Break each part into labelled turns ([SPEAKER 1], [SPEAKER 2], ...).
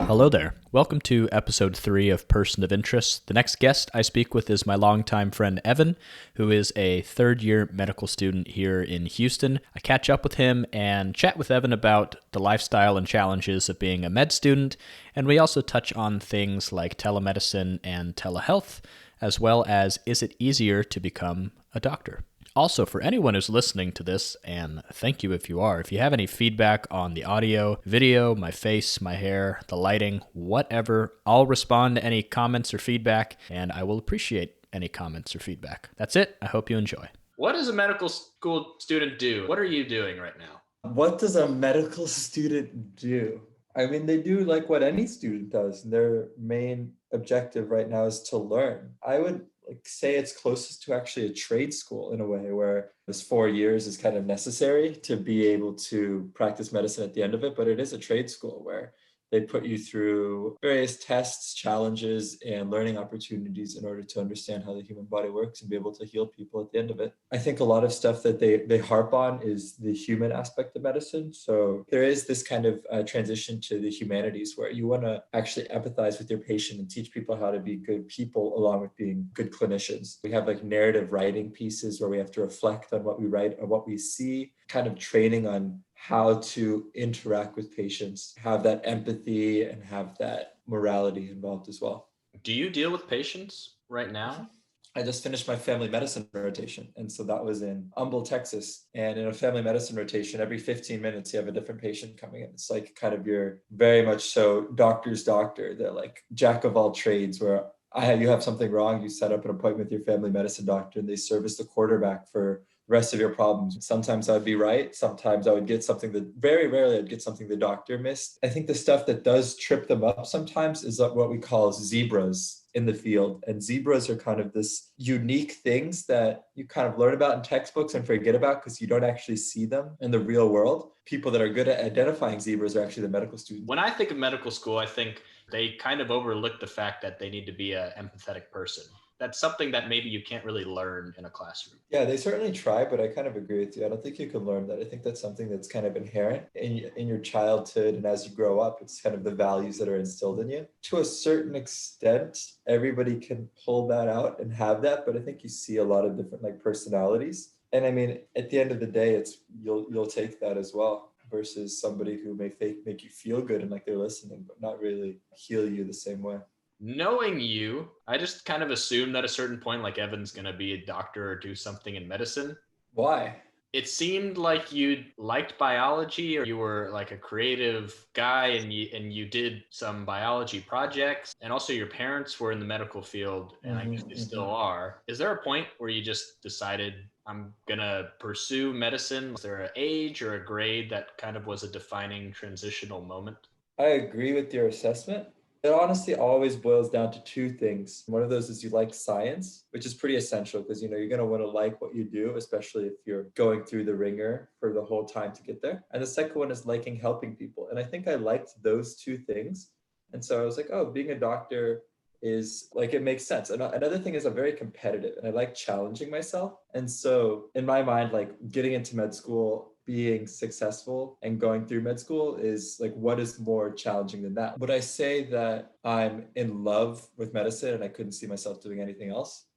[SPEAKER 1] Hello there. Welcome to episode 3 of Person of Interest. The next guest I speak with is my longtime friend Evan, who is a third-year medical student here in Houston. I catch up with him and chat with Evan about the lifestyle and challenges of being a med student, and we also touch on things like telemedicine and telehealth, as well as is it easier to become a doctor? Also, for anyone who's listening to this, and thank you if you are, if you have any feedback on the audio, video, my face, my hair, the lighting, whatever, I'll respond to any comments or feedback, and I will appreciate any comments or feedback. That's it. I hope you enjoy. What does a medical school student do? What are you doing right now?
[SPEAKER 2] What does a medical student do? I mean, they do like what any student does. Their main objective right now is to learn. I would say it's closest to actually a trade school in a way where this 4 years is kind of necessary to be able to practice medicine at the end of it. But it is a trade school where they put you through various tests, challenges, and learning opportunities in order to understand how the human body works and be able to heal people at the end of it. I think a lot of stuff that they harp on is the human aspect of medicine. So there is this kind of transition to the humanities where you want to actually empathize with your patient and teach people how to be good people along with being good clinicians. We have like narrative writing pieces where we have to reflect on what we write and what we see, kind of training on how to interact with patients, have that empathy and have that morality involved as well.
[SPEAKER 1] Do you deal with patients right now?
[SPEAKER 2] I just finished my family medicine rotation. And so that was in Humble, Texas. And in a family medicine rotation, every 15 minutes, you have a different patient coming in. It's like kind of your very much so doctor's doctor. They're like jack of all trades where you have something wrong, you set up an appointment with your family medicine doctor and they serve as the quarterback for the rest of your problems. Sometimes I would be right. Sometimes I would get something that very rarely I'd get something the doctor missed. I think the stuff that does trip them up sometimes is what we call zebras in the field. And zebras are kind of this unique things that you kind of learn about in textbooks and forget about because you don't actually see them in the real world. People that are good at identifying zebras are actually the medical students.
[SPEAKER 1] When I think of medical school, I think they kind of overlook the fact that they need to be an empathetic person. That's something that maybe you can't really learn in a classroom.
[SPEAKER 2] Yeah, they certainly try, but I kind of agree with you. I don't think you can learn that. I think that's something that's kind of inherent in your childhood. And as you grow up, it's kind of the values that are instilled in you. To a certain extent, everybody can pull that out and have that. But I think you see a lot of different like personalities. And I mean, at the end of the day, it's you'll take that as well versus somebody who may make you feel good and like they're listening, but not really heal you the same way.
[SPEAKER 1] Knowing you, I just kind of assumed at a certain point, like Evan's going to be a doctor or do something in medicine.
[SPEAKER 2] Why?
[SPEAKER 1] It seemed like you liked biology or you were like a creative guy and you did some biology projects. And also your parents were in the medical field and I guess they still are. Is there a point where you just decided I'm going to pursue medicine? Was there an age or a grade that kind of was a defining transitional moment?
[SPEAKER 2] I agree with your assessment. It honestly always boils down to two things. One of those is you like science, which is pretty essential because you're going to want to like what you do, especially if you're going through the ringer for the whole time to get there. And the second one is liking helping people. And I think I liked those two things. And so I was like, oh, being a doctor is like, it makes sense. And another thing is I'm very competitive and I like challenging myself. And so in my mind, like getting into med school, being successful and going through med school is like, what is more challenging than that? Would I say that I'm in love with medicine and I couldn't see myself doing anything else?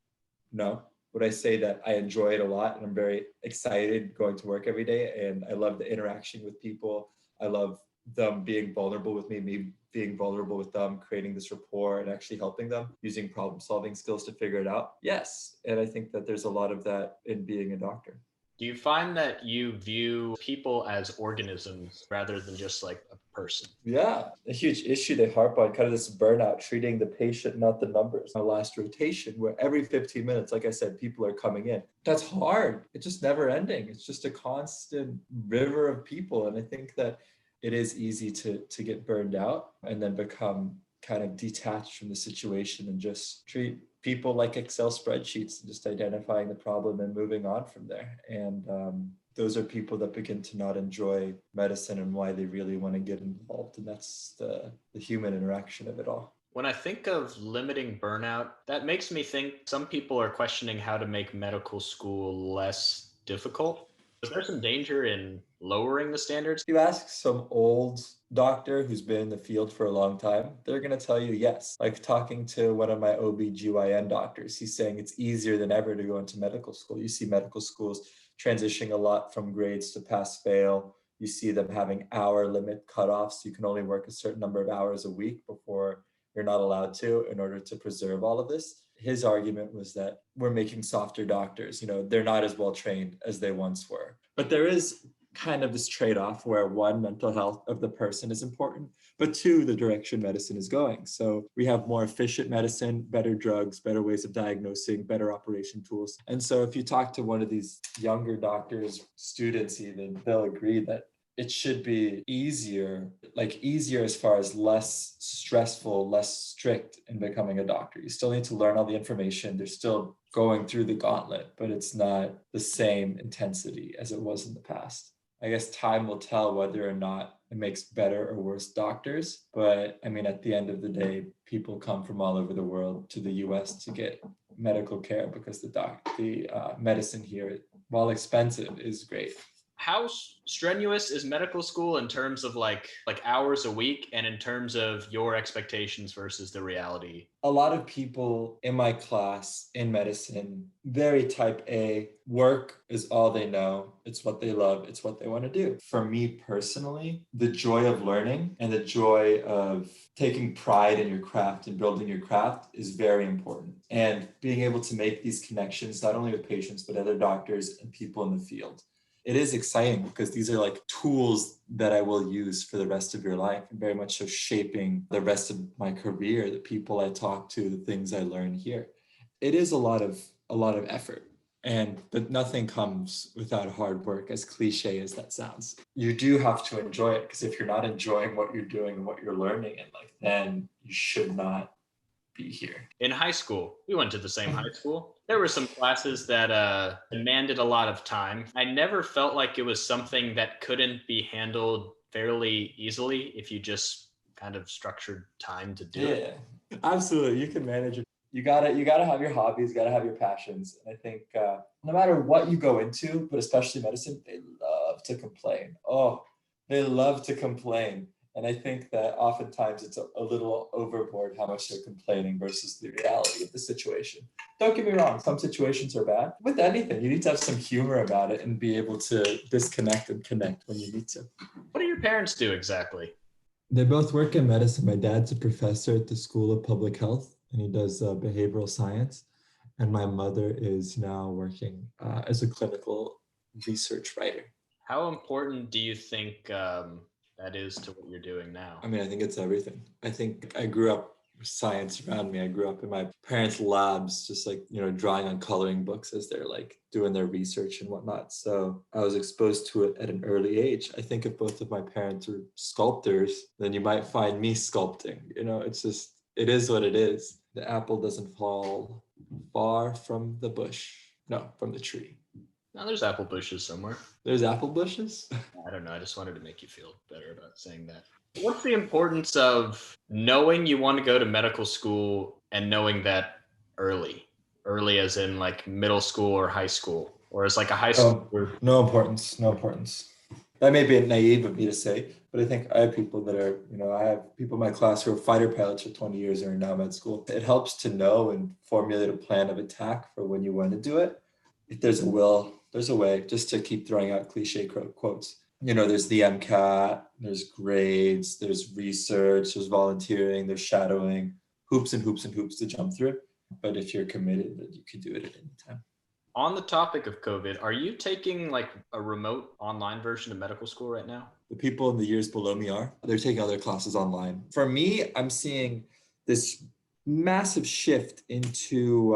[SPEAKER 2] No. Would I say that I enjoy it a lot and I'm very excited going to work every day and I love the interaction with people? I love them being vulnerable with me being vulnerable with them, creating this rapport and actually helping them using problem solving skills to figure it out. Yes. And I think that there's a lot of that in being a doctor.
[SPEAKER 1] Do you find that you view people as organisms rather than just like a person?
[SPEAKER 2] Yeah, a huge issue they harp on, kind of this burnout, treating the patient, not the numbers. My last rotation, where every 15 minutes, like I said, people are coming in. That's hard. It's just never ending. It's just a constant river of people. And I think that it is easy to get burned out and then become kind of detached from the situation and just treat people like Excel spreadsheets and just identifying the problem and moving on from there. And those are people that begin to not enjoy medicine and why they really want to get involved. And that's the human interaction of it all.
[SPEAKER 1] When I think of limiting burnout, that makes me think some people are questioning how to make medical school less difficult. Is there some danger in lowering the standards?
[SPEAKER 2] You ask some old doctor who's been in the field for a long time, they're going to tell you yes. Like talking to one of my OB/GYN doctors, he's saying it's easier than ever to go into medical school. You see medical schools transitioning a lot from grades to pass fail. You see them having hour limit cutoffs. You can only work a certain number of hours a week before you're not allowed to in order to preserve all of this. His argument was that we're making softer doctors. They're not as well trained as they once were. But there is kind of this trade-off where one, mental health of the person is important, but two, the direction medicine is going. So we have more efficient medicine, better drugs, better ways of diagnosing, better operation tools. And so if you talk to one of these younger doctors, students even, they'll agree that it should be easier, like easier as far as less stressful, less strict in becoming a doctor. You still need to learn all the information. They're still going through the gauntlet, but it's not the same intensity as it was in the past. I guess time will tell whether or not it makes better or worse doctors. But I mean, at the end of the day, people come from all over the world to the US to get medical care because the medicine here, while expensive, is great.
[SPEAKER 1] How strenuous is medical school in terms of like hours a week and in terms of your expectations versus the reality?
[SPEAKER 2] A lot of people in my class in medicine, very type A, work is all they know. It's what they love. It's what they want to do. For me personally, the joy of learning and the joy of taking pride in your craft and building your craft is very important. And being able to make these connections, not only with patients, but other doctors and people in the field. It is exciting because these are like tools that I will use for the rest of your life and very much so shaping the rest of my career, the people I talk to, the things I learn here. It is a lot of effort. But nothing comes without hard work, as cliche as that sounds. You do have to enjoy it, because if you're not enjoying what you're doing and what you're learning in life, then you should not be here.
[SPEAKER 1] In high school, we went to the same high school. There were some classes that demanded a lot of time. I never felt like it was something that couldn't be handled fairly easily if you just kind of structured time to do it.
[SPEAKER 2] Yeah, absolutely. You can manage it. You gotta have your hobbies, gotta have your passions. And I think no matter what you go into, but especially medicine, they love to complain. Oh, they love to complain. And I think that oftentimes it's a little overboard how much they're complaining versus the reality of the situation. Don't get me wrong, some situations are bad. With anything, you need to have some humor about it and be able to disconnect and connect when you need to.
[SPEAKER 1] What do your parents do exactly?
[SPEAKER 2] They both work in medicine. My dad's a professor at the School of Public Health, and he does behavioral science. And my mother is now working as a clinical research writer.
[SPEAKER 1] How important do you think that is to what you're doing now?
[SPEAKER 2] I mean, I think it's everything. I think I grew up with science around me. I grew up in my parents' labs, just like, drawing on coloring books as they're like doing their research and whatnot. So I was exposed to it at an early age. I think if both of my parents were sculptors, then you might find me sculpting. It's just, it is what it is. The apple doesn't fall far from the bush. No, from the tree.
[SPEAKER 1] No, there's apple bushes somewhere.
[SPEAKER 2] There's apple bushes?
[SPEAKER 1] I don't know. I just wanted to make you feel better about saying that. What's the importance of knowing you want to go to medical school and knowing that early? Early as in like middle school or high school? Or as like a high school?
[SPEAKER 2] No importance. No importance. That may be naive of me to say, but I think I have people that are, I have people in my class who are fighter pilots for 20 years and are now med school. It helps to know and formulate a plan of attack for when you want to do it. If there's a will, there's a way, just to keep throwing out cliche quotes. There's the MCAT, there's grades, there's research, there's volunteering, there's shadowing, hoops and hoops and hoops to jump through. But if you're committed, then you can do it at any time.
[SPEAKER 1] On the topic of COVID, are you taking like a remote online version of medical school right now?
[SPEAKER 2] The people in the years below me are. They're taking other classes online. For me, I'm seeing this massive shift into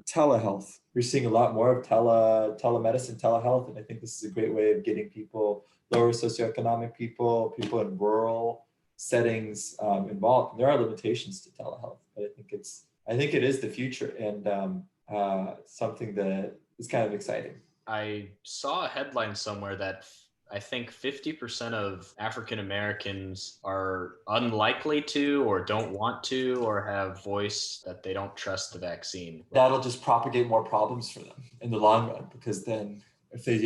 [SPEAKER 2] telehealth. We're seeing a lot more of telemedicine, telehealth, and I think this is a great way of getting people, lower socioeconomic people in rural settings involved. There are limitations to telehealth, but I think it is the future, and something that is kind of exciting.
[SPEAKER 1] I saw a headline somewhere that I think 50% of African Americans are unlikely to or don't want to or have voice that they don't trust the vaccine.
[SPEAKER 2] That'll just propagate more problems for them in the long run, because then if they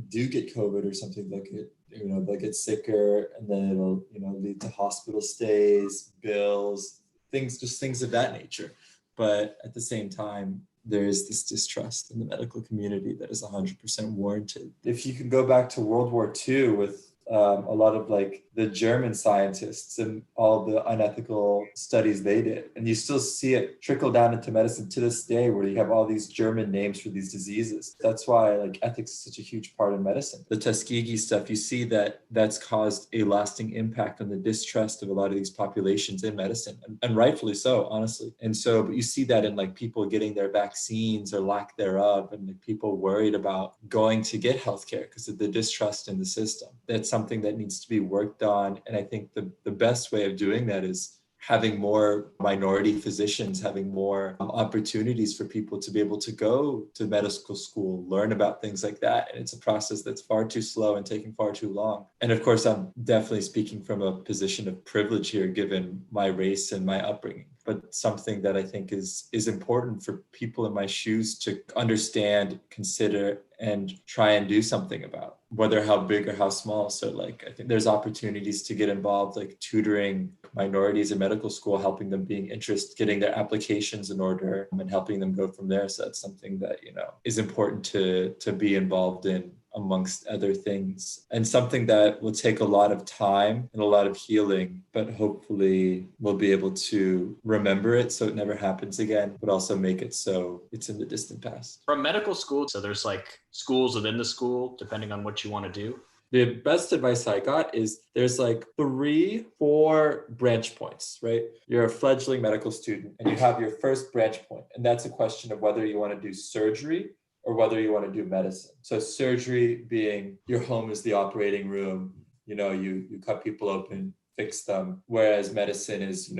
[SPEAKER 2] do get COVID or something, they'll get sicker, and then it'll, lead to hospital stays, bills, things of that nature. But at the same time, there is this distrust in the medical community that is 100% warranted. If you can go back to World War II with a lot of like the German scientists and all the unethical studies they did. And you still see it trickle down into medicine to this day, where you have all these German names for these diseases. That's why like ethics is such a huge part of medicine. The Tuskegee stuff, you see that that's caused a lasting impact on the distrust of a lot of these populations in medicine, and rightfully so, honestly. And so, but you see that in like people getting their vaccines or lack thereof, and like people worried about going to get healthcare because of the distrust in the system. That's something that needs to be worked on. And I think the best way of doing that is having more minority physicians, having more opportunities for people to be able to go to medical school, learn about things like that. And it's a process that's far too slow and taking far too long. And of course, I'm definitely speaking from a position of privilege here, given my race and my upbringing. But something that I think is important for people in my shoes to understand, consider, and try and do something about, whether how big or how small. So like, I think there's opportunities to get involved, like tutoring minorities in medical school, helping them being interested, getting their applications in order, and helping them go from there. So that's something that, is important to be involved in, amongst other things, and something that will take a lot of time and a lot of healing, but hopefully we'll be able to remember it so it never happens again, but also make it so it's in the distant past.
[SPEAKER 1] From medical school, so there's like schools within the school, depending on what you want to do.
[SPEAKER 2] The best advice I got is there's like 3-4 branch points, right? You're a fledgling medical student and you have your first branch point, and that's a question of whether you want to do surgery or whether you want to do medicine. So surgery being your home is the operating room, you cut people open, fix them, whereas medicine is,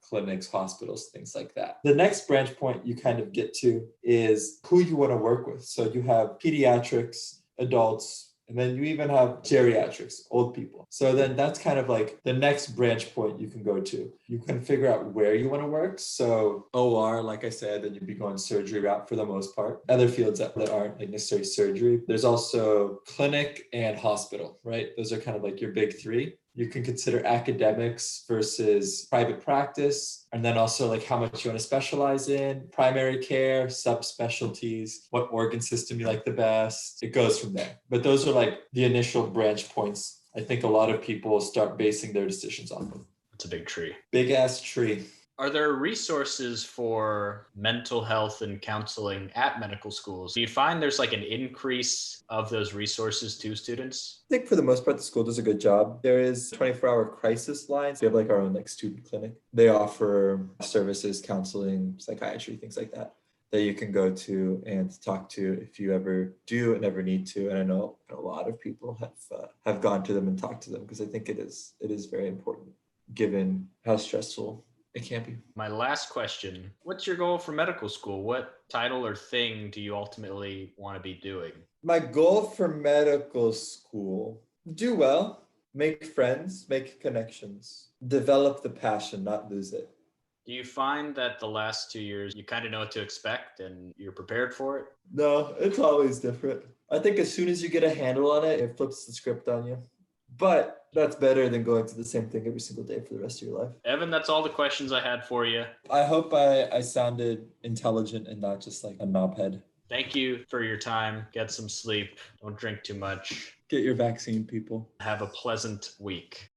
[SPEAKER 2] clinics, hospitals, things like that. The next branch point you kind of get to is who you want to work with. So you have pediatrics, adults, and then you even have geriatrics, old people. So then that's kind of like the next branch point you can go to. You can figure out where you want to work. So OR, like I said, then you'd be going surgery route for the most part. Other fields that aren't like necessarily surgery. There's also clinic and hospital, right? Those are kind of like your big 3. You can consider academics versus private practice, and then also like how much you want to specialize in, primary care, subspecialties, what organ system you like the best. It goes from there. But those are like the initial branch points I think a lot of people start basing their decisions off of.
[SPEAKER 1] It's a big tree.
[SPEAKER 2] Big ass tree.
[SPEAKER 1] Are there resources for mental health and counseling at medical schools? Do you find there's like an increase of those resources to students?
[SPEAKER 2] I think for the most part, the school does a good job. There is 24-hour crisis lines. We have like our own like student clinic. They offer services, counseling, psychiatry, things like that you can go to and talk to if you ever do and ever need to. And I know a lot of people have gone to them and talked to them, because I think it is very important given how stressful it can be.
[SPEAKER 1] My last question, what's your goal for medical school? What title or thing do you ultimately want to be doing?
[SPEAKER 2] My goal for medical school, do well, make friends, make connections, develop the passion, not lose it.
[SPEAKER 1] Do you find that the last 2 years, you kind of know what to expect and you're prepared for it?
[SPEAKER 2] No, it's always different. I think as soon as you get a handle on it, it flips the script on you. But that's better than going through the same thing every single day for the rest of your life.
[SPEAKER 1] Evan, that's all the questions I had for you.
[SPEAKER 2] I hope I sounded intelligent and not just like a knobhead.
[SPEAKER 1] Thank you for your time. Get some sleep. Don't drink too much.
[SPEAKER 2] Get your vaccine, people.
[SPEAKER 1] Have a pleasant week.